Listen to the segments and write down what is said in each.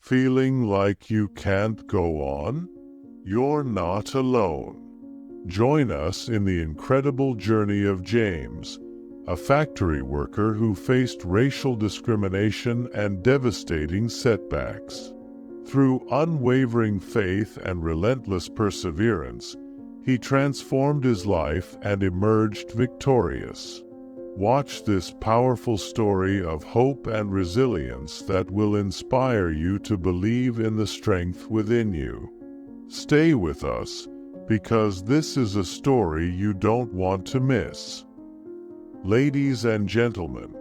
Feeling like you can't go on? You're not alone. Join us in the incredible journey of James, a factory worker who faced racial discrimination and devastating setbacks. Through unwavering faith and relentless perseverance, he transformed his life and emerged victorious. Watch this powerful story of hope and resilience that will inspire you to believe in the strength within you. Stay with us, because this is a story you don't want to miss. Ladies and gentlemen,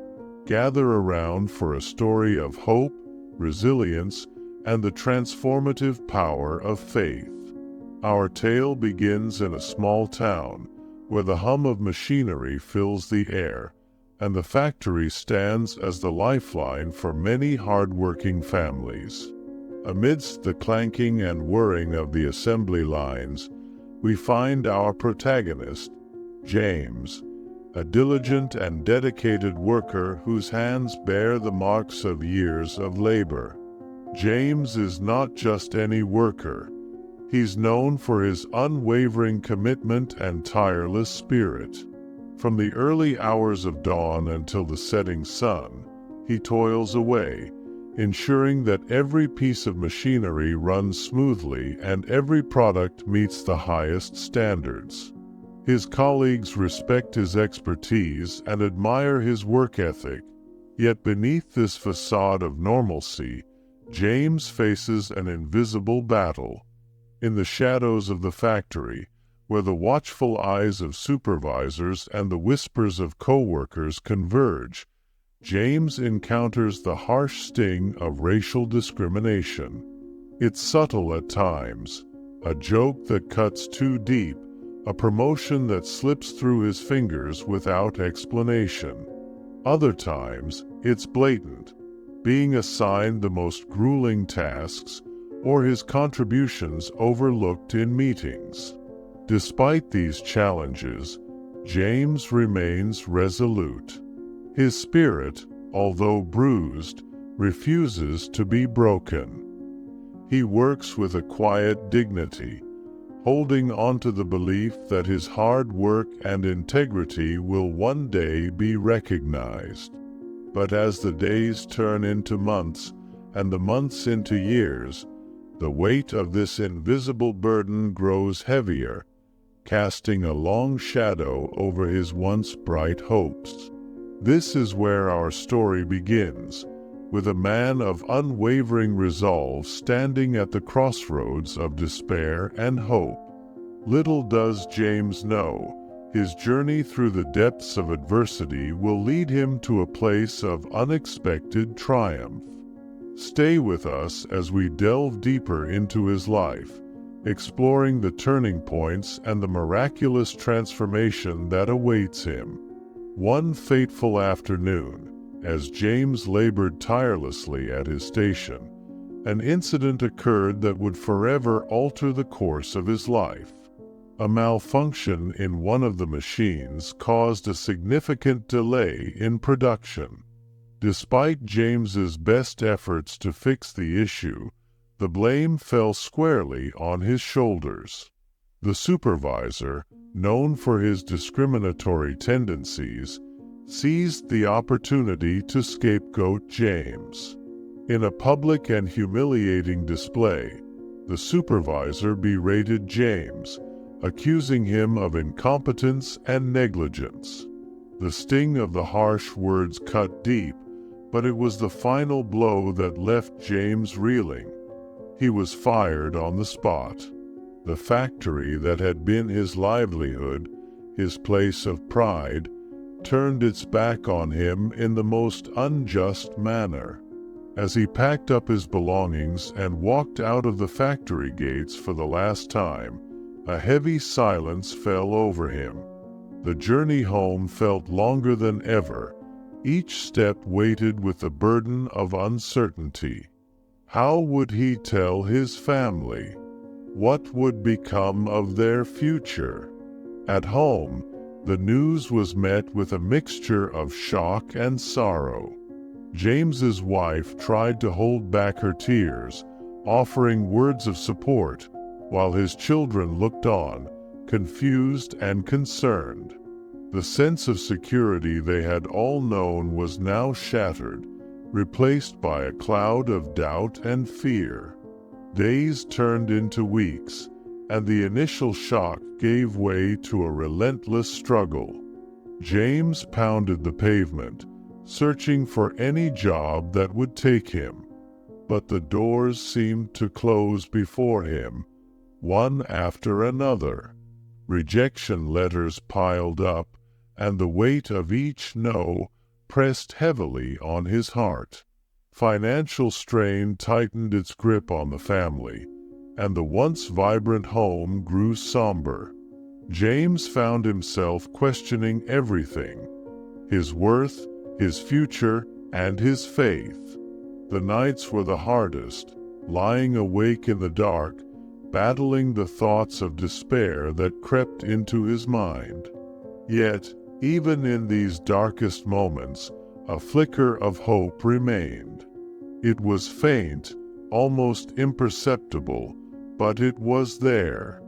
gather around for a story of hope, resilience, and the transformative power of faith. Our tale begins in a small town, where the hum of machinery fills the air, and the factory stands as the lifeline for many hard-working families. Amidst the clanking and whirring of the assembly lines, we find our protagonist, James, a diligent and dedicated worker whose hands bear the marks of years of labor. James is not just any worker. He's known for his unwavering commitment and tireless spirit. From the early hours of dawn until the setting sun, he toils away, ensuring that every piece of machinery runs smoothly and every product meets the highest standards. His colleagues respect his expertise and admire his work ethic, yet beneath this facade of normalcy, James faces an invisible battle. In the shadows of the factory, where the watchful eyes of supervisors and the whispers of co-workers converge, James encounters the harsh sting of racial discrimination. It's subtle at times, a joke that cuts too deep, a promotion that slips through his fingers without explanation. Other times, it's blatant, being assigned the most grueling tasks, or his contributions overlooked in meetings. Despite these challenges, James remains resolute. His spirit, although bruised, refuses to be broken. He works with a quiet dignity, holding on to the belief that his hard work and integrity will one day be recognized. But as the days turn into months, and the months into years, the weight of this invisible burden grows heavier, casting a long shadow over his once bright hopes. This is where our story begins, with a man of unwavering resolve standing at the crossroads of despair and hope. Little does James know, his journey through the depths of adversity will lead him to a place of unexpected triumph. Stay with us as we delve deeper into his life, exploring the turning points and the miraculous transformation that awaits him. One fateful afternoon, as James labored tirelessly at his station, an incident occurred that would forever alter the course of his life. A malfunction in one of the machines caused a significant delay in production. Despite James's best efforts to fix the issue, the blame fell squarely on his shoulders. The supervisor, known for his discriminatory tendencies, seized the opportunity to scapegoat James. In a public and humiliating display, the supervisor berated James, accusing him of incompetence and negligence. The sting of the harsh words cut deep, but it was the final blow that left James reeling. He was fired on the spot. The factory that had been his livelihood, his place of pride, turned its back on him in the most unjust manner. As he packed up his belongings and walked out of the factory gates for the last time, a heavy silence fell over him. The journey home felt longer than ever, each step weighted with the burden of uncertainty. How would he tell his family? What would become of their future? At home, the news was met with a mixture of shock and sorrow. James's wife tried to hold back her tears, offering words of support, while his children looked on, confused and concerned. The sense of security they had all known was now shattered, replaced by a cloud of doubt and fear. Days turned into weeks, and the initial shock gave way to a relentless struggle. James pounded the pavement, searching for any job that would take him. But the doors seemed to close before him, one after another. Rejection letters piled up, and the weight of each no pressed heavily on his heart. Financial strain tightened its grip on the family, and the once vibrant home grew somber. James found himself questioning everything: his worth, his future, and his faith. The nights were the hardest, lying awake in the dark, battling the thoughts of despair that crept into his mind. Yet, even in these darkest moments, a flicker of hope remained. It was faint, almost imperceptible, but it was there.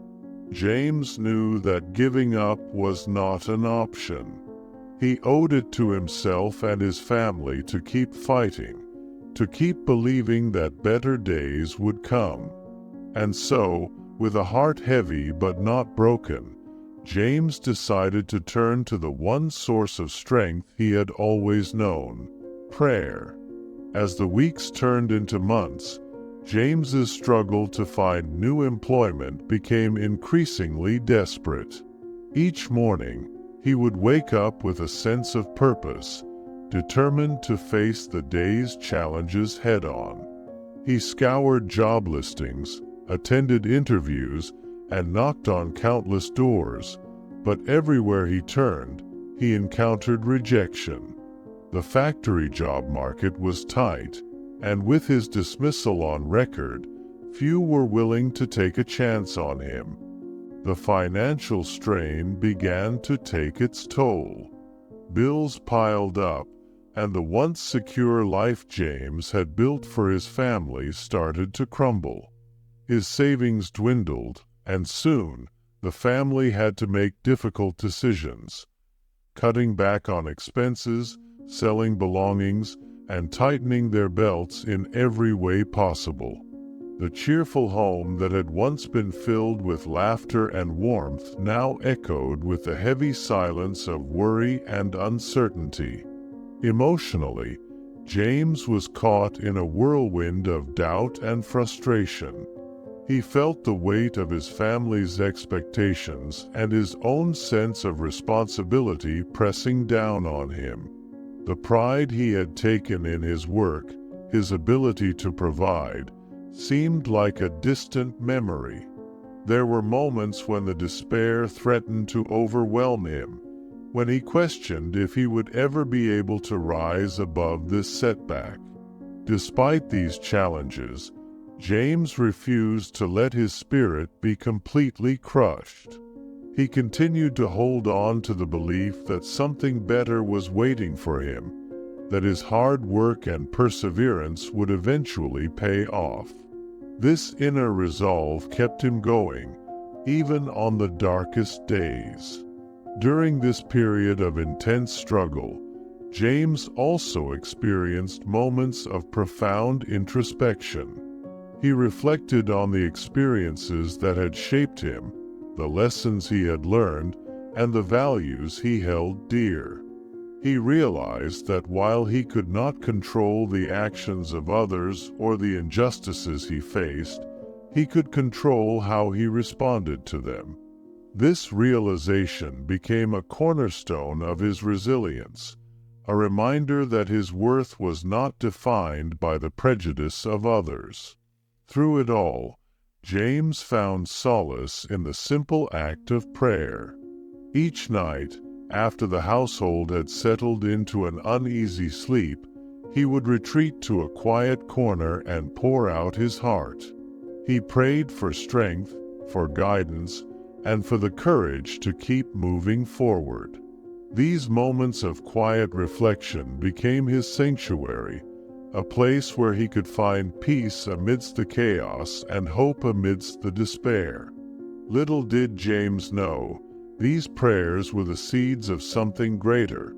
James knew that giving up was not an option. He owed it to himself and his family to keep fighting, to keep believing that better days would come. And so, with a heart heavy but not broken, James decided to turn to the one source of strength he had always known: prayer. As the weeks turned into months, James's struggle to find new employment became increasingly desperate. Each morning, he would wake up with a sense of purpose, determined to face the day's challenges head-on. He scoured job listings, attended interviews, and knocked on countless doors, but everywhere he turned, he encountered rejection. The factory job market was tight, and with his dismissal on record, few were willing to take a chance on him. The financial strain began to take its toll. Bills piled up, and the once secure life James had built for his family started to crumble. His savings dwindled, and soon, the family had to make difficult decisions, cutting back on expenses, selling belongings, and tightening their belts in every way possible. The cheerful home that had once been filled with laughter and warmth now echoed with the heavy silence of worry and uncertainty. Emotionally, James was caught in a whirlwind of doubt and frustration. He felt the weight of his family's expectations and his own sense of responsibility pressing down on him. The pride he had taken in his work, his ability to provide, seemed like a distant memory. There were moments when the despair threatened to overwhelm him, when he questioned if he would ever be able to rise above this setback. Despite these challenges, James refused to let his spirit be completely crushed. He continued to hold on to the belief that something better was waiting for him, that his hard work and perseverance would eventually pay off. This inner resolve kept him going, even on the darkest days. During this period of intense struggle, James also experienced moments of profound introspection. He reflected on the experiences that had shaped him, the lessons he had learned, and the values he held dear. He realized that while he could not control the actions of others or the injustices he faced, he could control how he responded to them. This realization became a cornerstone of his resilience, a reminder that his worth was not defined by the prejudice of others. Through it all, James found solace in the simple act of prayer. Each night, after the household had settled into an uneasy sleep, he would retreat to a quiet corner and pour out his heart. He prayed for strength, for guidance, and for the courage to keep moving forward. These moments of quiet reflection became his sanctuary, a place where he could find peace amidst the chaos and hope amidst the despair. Little did James know, these prayers were the seeds of something greater,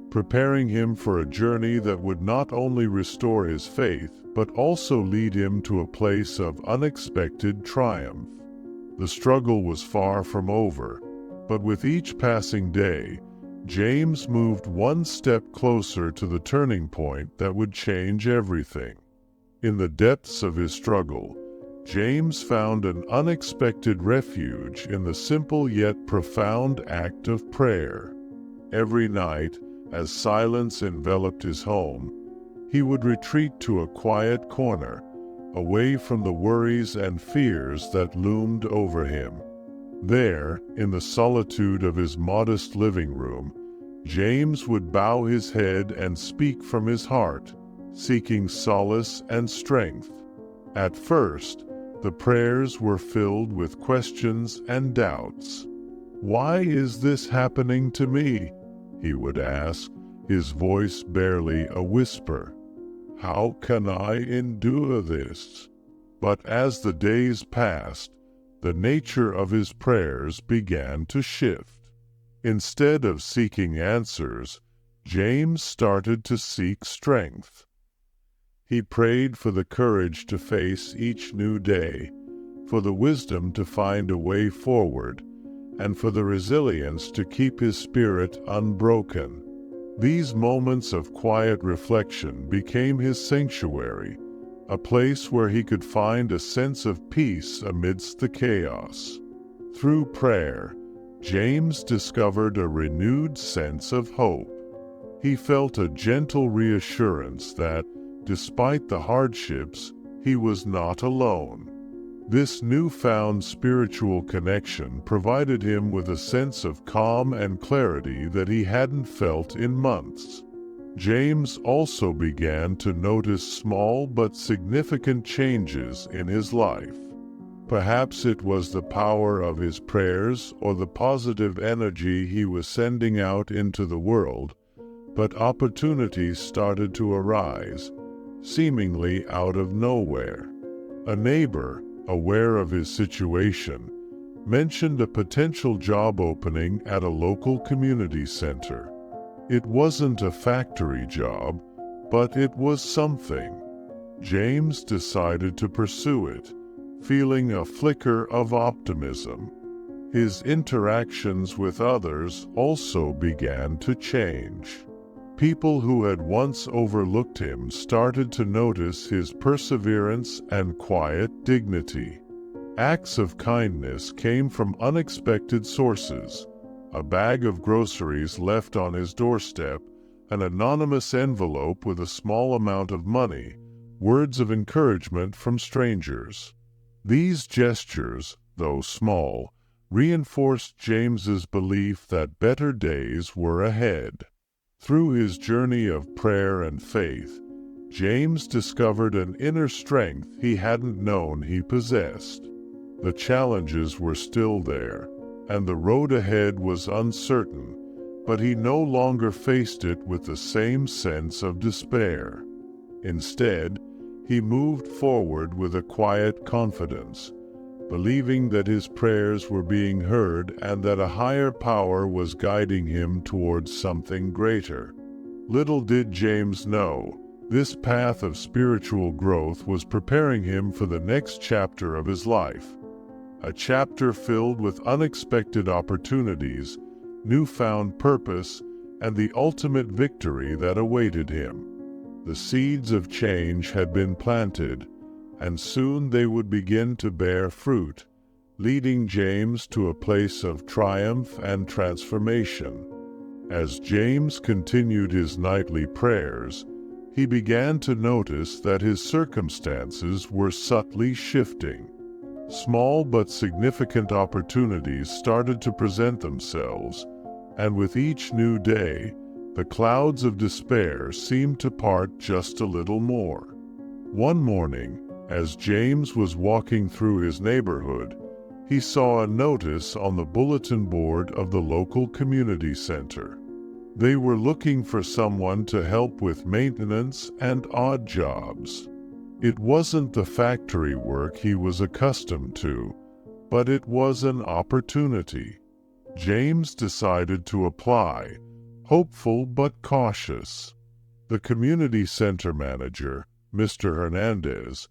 preparing him for a journey that would not only restore his faith, but also lead him to a place of unexpected triumph. The struggle was far from over, but with each passing day, James moved one step closer to the turning point that would change everything. In the depths of his struggle, James found an unexpected refuge in the simple yet profound act of prayer. Every night, as silence enveloped his home, he would retreat to a quiet corner, away from the worries and fears that loomed over him. There, in the solitude of his modest living room, James would bow his head and speak from his heart, seeking solace and strength. At first, the prayers were filled with questions and doubts. "Why is this happening to me?" he would ask, his voice barely a whisper. "How can I endure this?" But as the days passed, the nature of his prayers began to shift. Instead of seeking answers, James started to seek strength. He prayed for the courage to face each new day, for the wisdom to find a way forward, and for the resilience to keep his spirit unbroken. These moments of quiet reflection became his sanctuary, a place where he could find a sense of peace amidst the chaos. Through prayer, James discovered a renewed sense of hope. He felt a gentle reassurance that, despite the hardships, he was not alone. This newfound spiritual connection provided him with a sense of calm and clarity that he hadn't felt in months. James also began to notice small but significant changes in his life. Perhaps it was the power of his prayers or the positive energy he was sending out into the world, but opportunities started to arise, seemingly out of nowhere. A neighbor, aware of his situation, mentioned a potential job opening at a local community center. It wasn't a factory job, but it was something. James decided to pursue it, feeling a flicker of optimism. His interactions with others also began to change. People who had once overlooked him started to notice his perseverance and quiet dignity. Acts of kindness came from unexpected sources: a bag of groceries left on his doorstep, an anonymous envelope with a small amount of money, words of encouragement from strangers. These gestures, though small, reinforced James's belief that better days were ahead. Through his journey of prayer and faith, James discovered an inner strength he hadn't known he possessed. The challenges were still there, and the road ahead was uncertain, but he no longer faced it with the same sense of despair. Instead, he moved forward with a quiet confidence, believing that his prayers were being heard and that a higher power was guiding him towards something greater. Little did James know, this path of spiritual growth was preparing him for the next chapter of his life, a chapter filled with unexpected opportunities, newfound purpose, and the ultimate victory that awaited him. The seeds of change had been planted, and soon they would begin to bear fruit, leading James to a place of triumph and transformation. As James continued his nightly prayers, he began to notice that his circumstances were subtly shifting. Small but significant opportunities started to present themselves, and with each new day, the clouds of despair seemed to part just a little more. One morning, as James was walking through his neighborhood, he saw a notice on the bulletin board of the local community center. They were looking for someone to help with maintenance and odd jobs. It wasn't the factory work he was accustomed to, but it was an opportunity. James decided to apply, hopeful but cautious. The community center manager, Mr. Hernandez,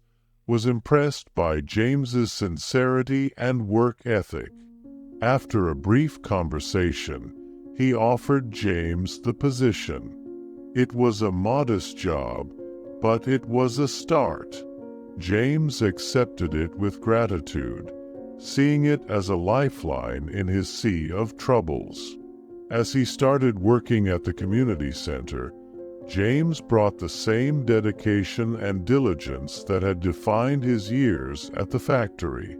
was impressed by James's sincerity and work ethic. After a brief conversation, he offered James the position. It was a modest job, but it was a start. James accepted it with gratitude, seeing it as a lifeline in his sea of troubles. As he started working at the community center, James brought the same dedication and diligence that had defined his years at the factory.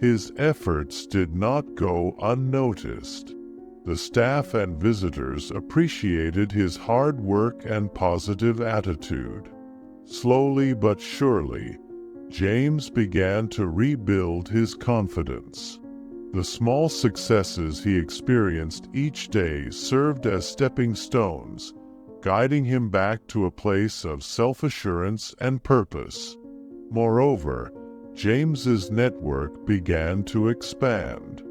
His efforts did not go unnoticed. The staff and visitors appreciated his hard work and positive attitude. Slowly but surely, James began to rebuild his confidence. The small successes he experienced each day served as stepping stones, guiding him back to a place of self-assurance and purpose. Moreover, James's network began to expand.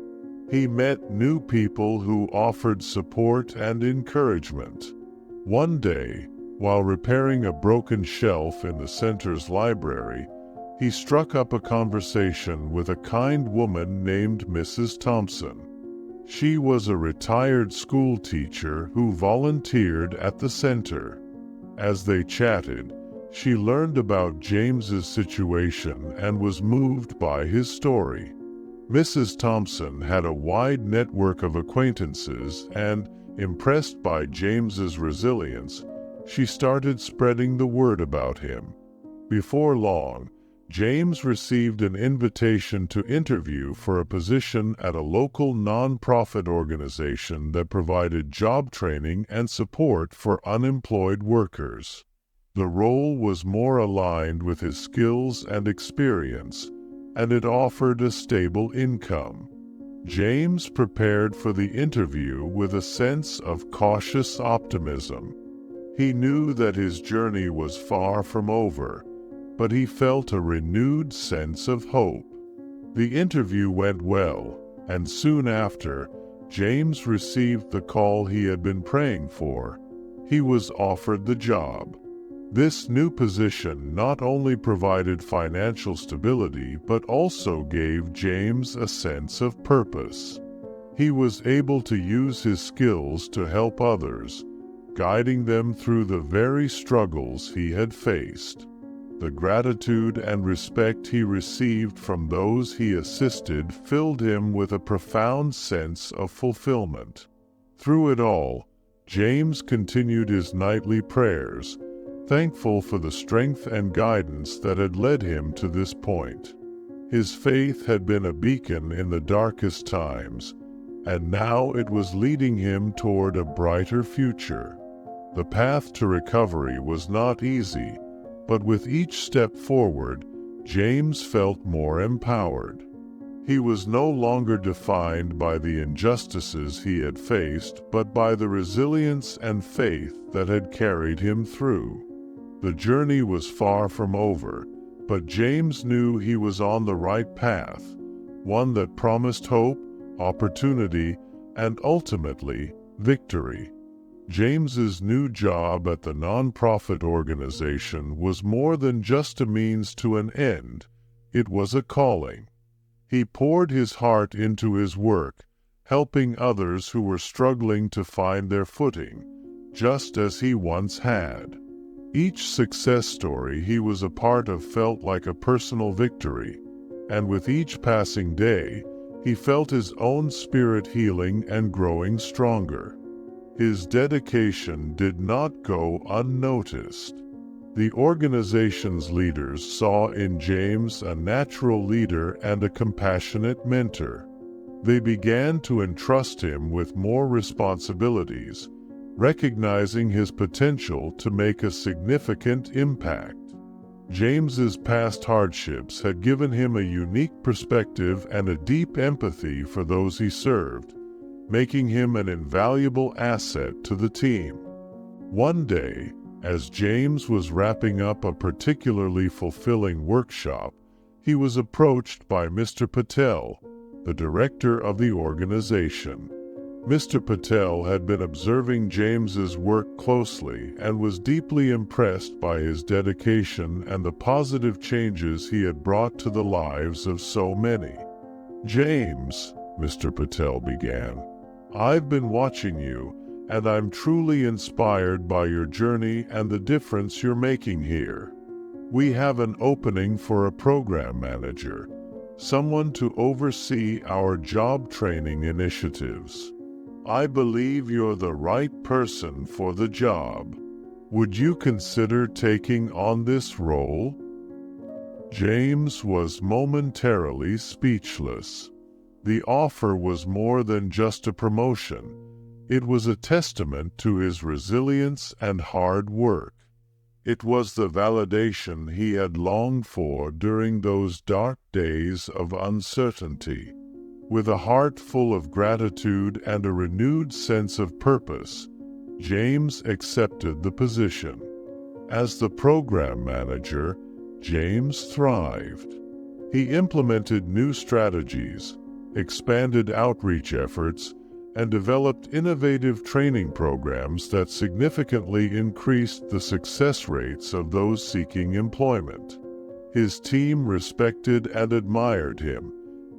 He met new people who offered support and encouragement. One day, while repairing a broken shelf in the center's library, he struck up a conversation with a kind woman named Mrs. Thompson. She was a retired school teacher who volunteered at the center. As they chatted, she learned about James's situation and was moved by his story. Mrs. Thompson had a wide network of acquaintances and, impressed by James's resilience, she started spreading the word about him. Before long, James received an invitation to interview for a position at a local non-profit organization that provided job training and support for unemployed workers. The role was more aligned with his skills and experience, and it offered a stable income. James prepared for the interview with a sense of cautious optimism. He knew that his journey was far from over, but he felt a renewed sense of hope. The interview went well, and soon after, James received the call he had been praying for. He was offered the job. This new position not only provided financial stability but also gave James a sense of purpose. He was able to use his skills to help others, guiding them through the very struggles he had faced. The gratitude and respect he received from those he assisted filled him with a profound sense of fulfillment. Through it all, James continued his nightly prayers, thankful for the strength and guidance that had led him to this point. His faith had been a beacon in the darkest times, and now it was leading him toward a brighter future. The path to recovery was not easy, but with each step forward, James felt more empowered. He was no longer defined by the injustices he had faced, but by the resilience and faith that had carried him through. The journey was far from over, but James knew he was on the right path, one that promised hope, opportunity, and ultimately, victory. James's new job at the nonprofit organization was more than just a means to an end. It was a calling. He poured his heart into his work, helping others who were struggling to find their footing, just as he once had. Each success story he was a part of felt like a personal victory, and with each passing day, he felt his own spirit healing and growing stronger. His dedication did not go unnoticed. The organization's leaders saw in James a natural leader and a compassionate mentor. They began to entrust him with more responsibilities, recognizing his potential to make a significant impact. James's past hardships had given him a unique perspective and a deep empathy for those he served, making him an invaluable asset to the team. One day, as James was wrapping up a particularly fulfilling workshop, he was approached by Mr. Patel, the director of the organization. Mr. Patel had been observing James's work closely and was deeply impressed by his dedication and the positive changes he had brought to the lives of so many. "James," Mr. Patel began, "I've been watching you, and I'm truly inspired by your journey and the difference you're making here. We have an opening for a program manager, someone to oversee our job training initiatives. I believe you're the right person for the job. Would you consider taking on this role?" James was momentarily speechless. The offer was more than just a promotion. It was a testament to his resilience and hard work. It was the validation he had longed for during those dark days of uncertainty. With a heart full of gratitude and a renewed sense of purpose, James accepted the position. As the program manager, James thrived. He implemented new strategies, expanded outreach efforts, and developed innovative training programs that significantly increased the success rates of those seeking employment. His team respected and admired him,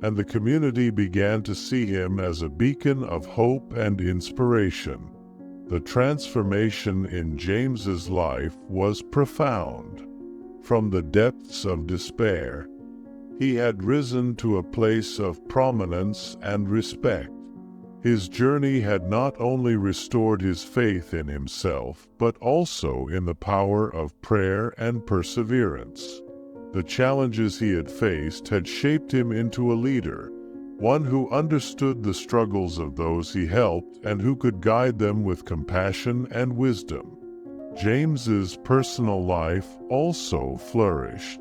and the community began to see him as a beacon of hope and inspiration. The transformation in James's life was profound. From the depths of despair, he had risen to a place of prominence and respect. His journey had not only restored his faith in himself, but also in the power of prayer and perseverance. The challenges he had faced had shaped him into a leader, one who understood the struggles of those he helped and who could guide them with compassion and wisdom. James's personal life also flourished.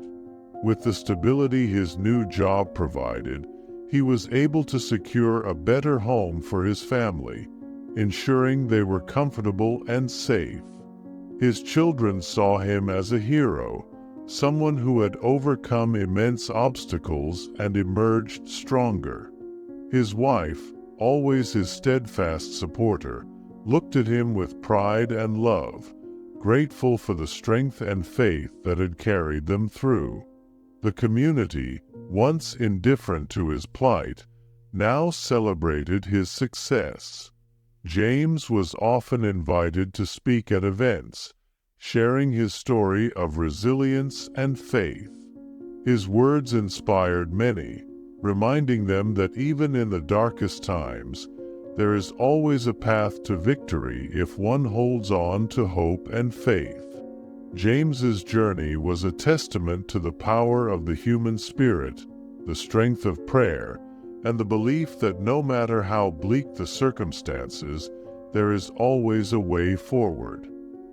With the stability his new job provided, he was able to secure a better home for his family, ensuring they were comfortable and safe. His children saw him as a hero, someone who had overcome immense obstacles and emerged stronger. His wife, always his steadfast supporter, looked at him with pride and love, grateful for the strength and faith that had carried them through. The community, once indifferent to his plight, now celebrated his success. James was often invited to speak at events, sharing his story of resilience and faith. His words inspired many, reminding them that even in the darkest times, there is always a path to victory if one holds on to hope and faith. James's journey was a testament to the power of the human spirit, the strength of prayer, and the belief that no matter how bleak the circumstances, there is always a way forward.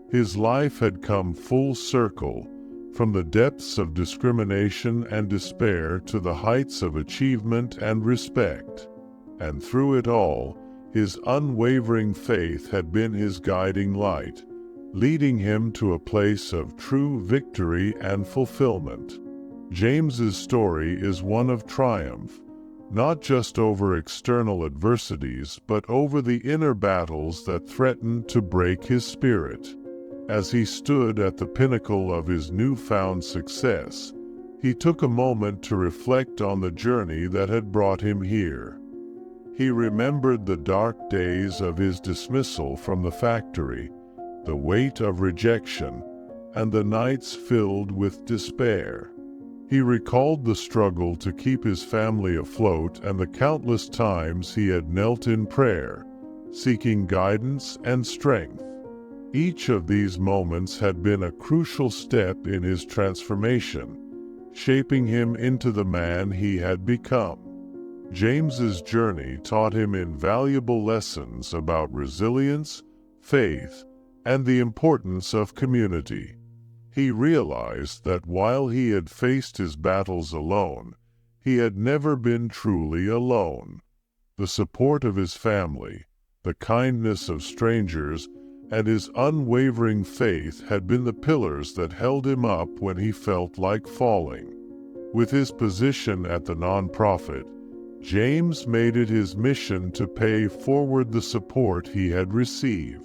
His life had come full circle, from the depths of discrimination and despair to the heights of achievement and respect. And through it all, his unwavering faith had been his guiding light, leading him to a place of true victory and fulfillment. James's story is one of triumph, not just over external adversities, but over the inner battles that threatened to break his spirit. As he stood at the pinnacle of his newfound success, he took a moment to reflect on the journey that had brought him here. He remembered the dark days of his dismissal from the factory, the weight of rejection, and the nights filled with despair. He recalled the struggle to keep his family afloat and the countless times he had knelt in prayer, seeking guidance and strength. Each of these moments had been a crucial step in his transformation, shaping him into the man he had become. James's journey taught him invaluable lessons about resilience, faith, and the importance of community. He realized that while he had faced his battles alone, he had never been truly alone. The support of his family, the kindness of strangers, and his unwavering faith had been the pillars that held him up when he felt like falling. With his position at the nonprofit, James made it his mission to pay forward the support he had received.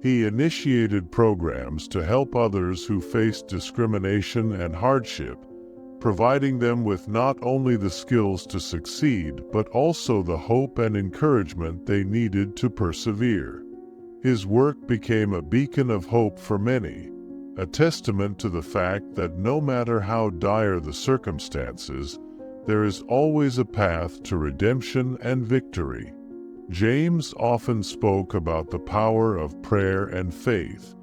He initiated programs to help others who faced discrimination and hardship, providing them with not only the skills to succeed, but also the hope and encouragement they needed to persevere. His work became a beacon of hope for many, a testament to the fact that no matter how dire the circumstances, there is always a path to redemption and victory. James often spoke about the power of prayer and faith,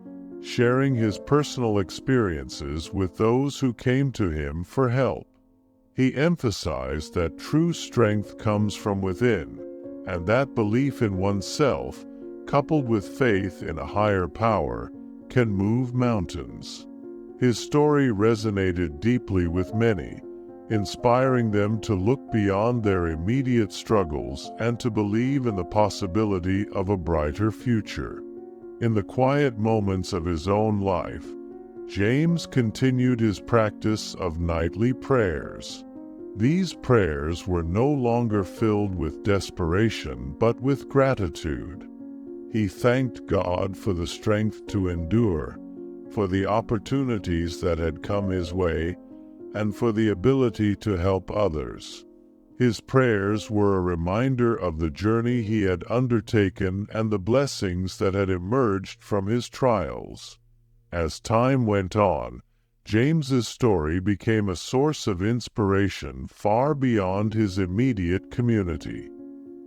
sharing his personal experiences with those who came to him for help. He emphasized that true strength comes from within, and that belief in oneself, coupled with faith in a higher power, can move mountains. His story resonated deeply with many, inspiring them to look beyond their immediate struggles and to believe in the possibility of a brighter future. In the quiet moments of his own life, James continued his practice of nightly prayers. These prayers were no longer filled with desperation but with gratitude. He thanked God for the strength to endure, for the opportunities that had come his way, and for the ability to help others. His prayers were a reminder of the journey he had undertaken and the blessings that had emerged from his trials. As time went on, James's story became a source of inspiration far beyond his immediate community.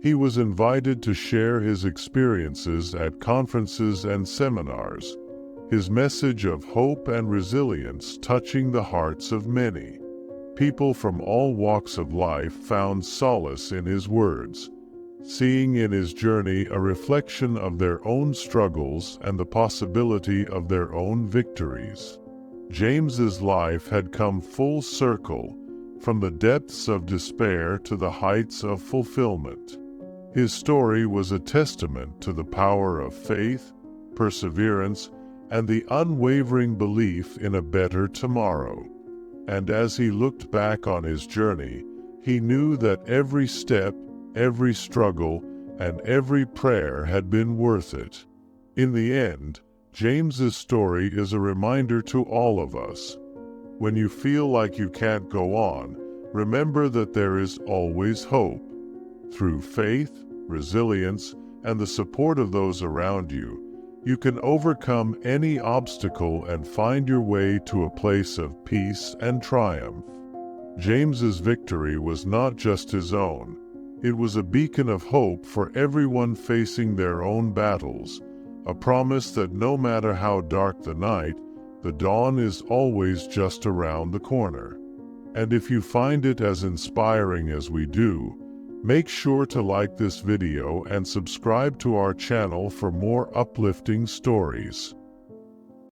He was invited to share his experiences at conferences and seminars, his message of hope and resilience touching the hearts of many. People from all walks of life found solace in his words, seeing in his journey a reflection of their own struggles and the possibility of their own victories. James's life had come full circle, from the depths of despair to the heights of fulfillment. His story was a testament to the power of faith, perseverance, and the unwavering belief in a better tomorrow. And as he looked back on his journey, he knew that every step, every struggle, and every prayer had been worth it. In the end, James's story is a reminder to all of us. When you feel like you can't go on, remember that there is always hope. Through faith, resilience, and the support of those around you, you can overcome any obstacle and find your way to a place of peace and triumph. James's victory was not just his own. It was a beacon of hope for everyone facing their own battles, a promise that no matter how dark the night, the dawn is always just around the corner. And if you find it as inspiring as we do, make sure to like this video and subscribe to our channel for more uplifting stories.